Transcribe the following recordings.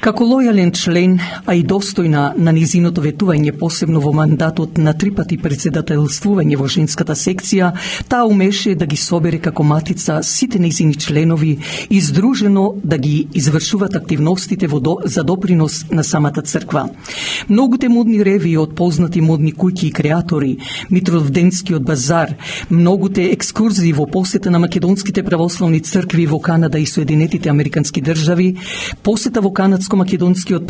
Како лојален член, а и достојна на низиното ветување, посебно во мандатот на 3 пати председателствување во женската секција, таа умеше да ги собере како матица сите низини членови и здружено да ги извршуваат активностите за допринос на самата црква. Многуте модни ревии од познати модни куќи и креатори, Митровденскиот базар, многуте екскурзии во посета на македонските православни цркви во Канада и Соединетите Американски држави, посета во Канадско-македонскиот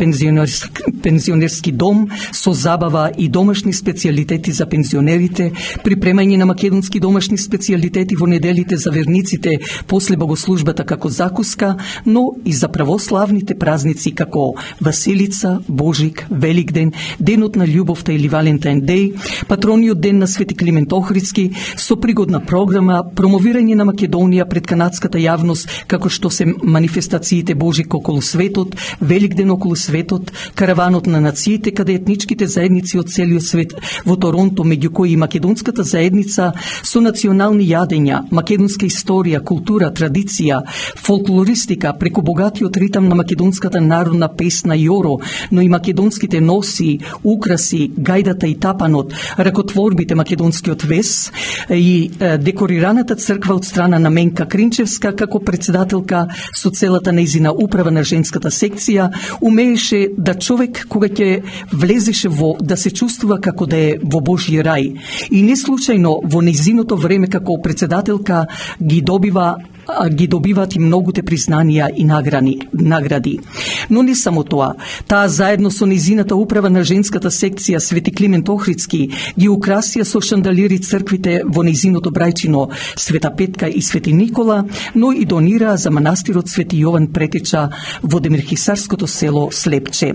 пензионерски дом со забава и домашни специјалитети за пензионерите, припремање на македонски домашни специјалитети во неделите за верниците после богослужбата како закуска, но и за православните празници како Василица, Божик, Великден, Денот на љубовта или Валентайн Деј, Патрониот ден на Свети Климент Охридски, со пригодна програма, промовирање на Македонија пред канадската јавност, како што се манифестациите Божик околу светот, Великден околу светот, караванот на нациите, каде етничките заедници од целиот свет во Торонто, меѓу кои и македонската заедница со национални јадења, македонска историја, култура, традиција, фолклористика, преку богатиот ритам на македонската народна песна Јоро, но и македонските носи, украси, гајдата и тапанот, ракотворбите македонскиот вес и декорираната црква од страна на Менка Кринчевска како председателка со целата нејзина управа на женската секција, умееше да човек кога ќе влезеше да се чувствува како да е во Божји рај. И не случајно во нејзиното време како председателка ги добиваат и многуте признанија и награди. Но не само тоа. Таа заедно со нејзината управа на женската секција Свети Климент Охридски ги украсија со шандалири црквите во нејзиното Брајчино, Света Петка и Свети Никола, но и донираа за манастирот Свети Јован Претеча во Демирхисарското село Слепче.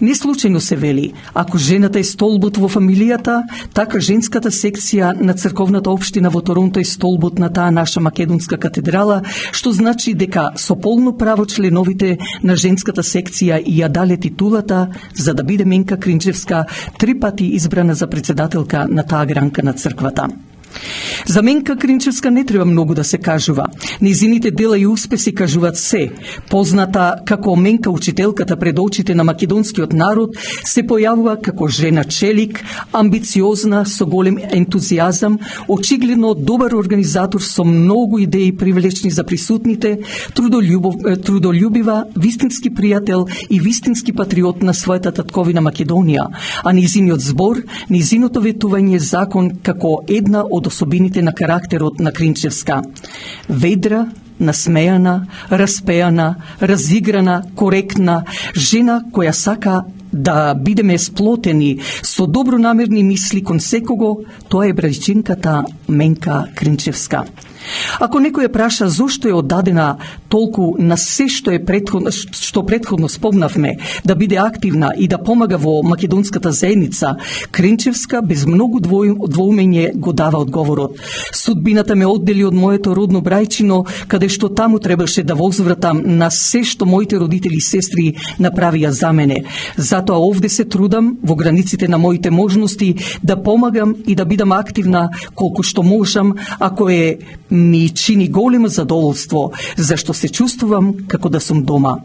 Не случајно се вели, ако жената е столбот во фамилијата, така женската секција на црковната општина во Торонто е столбот на таа наша македонска катедрала, што значи дека со полно право членовите на женската секција ја дале титулата за да биде Менка Кринчевска 3 пати избрана за председателка на таа гранка на црквата. За Менка Кринчевска не треба многу да се кажува. Нејзините дела и успеси кажуваат се. Позната како Менка учителката пред очите на македонскиот народ, се појавува како жена челик, амбициозна, со голем ентузијазам, очигледно добар организатор со многу идеи привлечни за присутните, трудолюбива, вистински пријател и вистински патриот на својата татковина Македонија, а нејзиниот збор, нејзиното ветување е закон како една од особините на карактерот на Кринчевска. Ведра, насмејана, распејана, разиграна, коректна, жена која сака да бидеме сплотени со добронамерни мисли кон секого, тоа е брајчинката Менка Кринчевска. Ако некој ја праша зошто е оддадена толку на се што претходно спомнавме, да биде активна и да помага во македонската заедница, Кринчевска без многу двоумење го дава одговорот. Судбината ме оддели од моето родно Брајчино, каде што таму требаше да возвратам на се што моите родители и сестри направија за мене. Затоа овде се трудам во границите на моите можности да помагам и да бидам активна колку што можам, ако ми чини големо задоволство, зашто се чувствувам како да сум дома.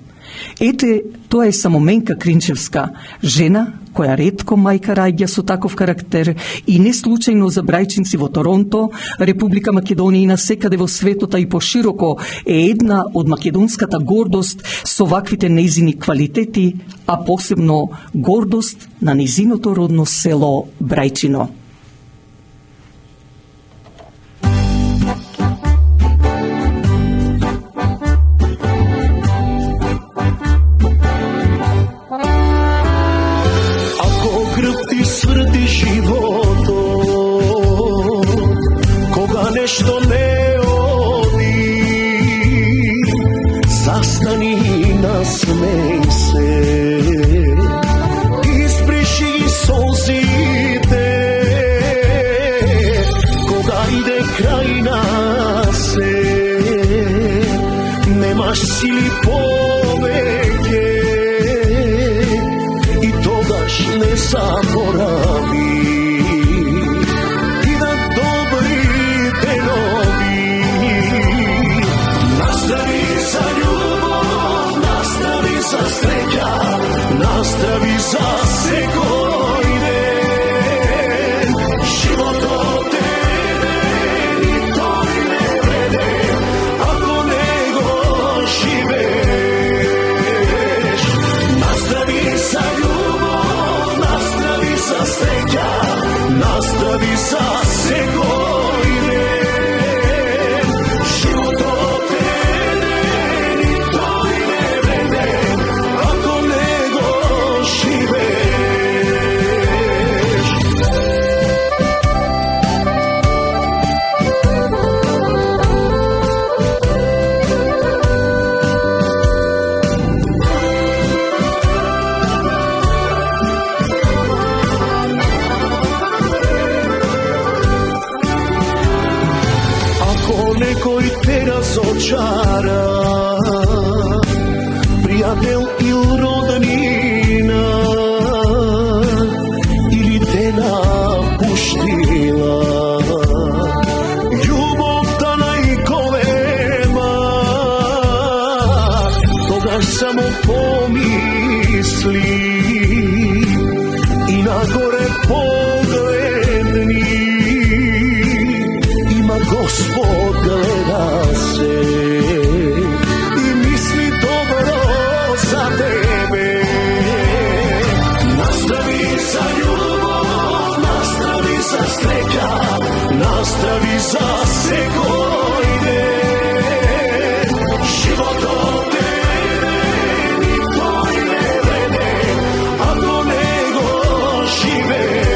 Ете, тоа е само Менка Кринчевска, жена која ретко мајка раѓа со таков карактер и не случајно за брајчинци во Торонто, Република Македонија и насекаде во светот, а и пошироко е една од македонската гордост со ваквите нејзини квалитети, а посебно гордост на нејзиното родно село Брајчино. Сврти живото, кога нешто не оди, застани и насмеј се, исприши солзите, кога иде крај нас немаш сили повеќе и тогаш не заборави и на добрите нови. Настави за љубов, настави за среќа, priatelj il rodnina ili te napuštila. Ljubov ta najkolema, toga samo pomisli i na gore pogledni, ima Gospod gleda se i misli dobro za tebe. Nastavi za ljubav, nastavi za sreća, nastavi za segojne. Život od tebe ni to i ne vrede, ako nego živeš.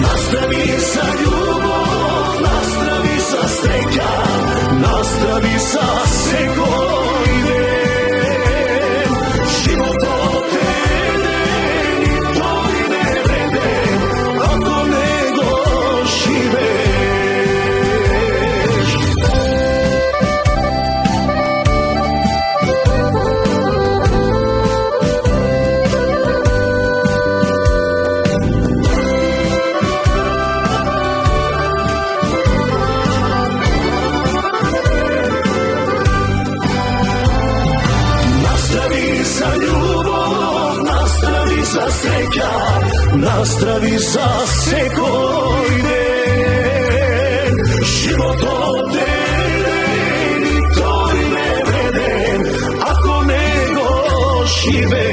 Nastavi za ljubav, nastavi za sreća, nastavi za segojne. Život od tebe ni to i ne vrede, ako nego živeš. Nastavi za ljubav, nastavi za sreća, nastavi za segojne. Život od tebe ni to i ne vrede, ako nego žive.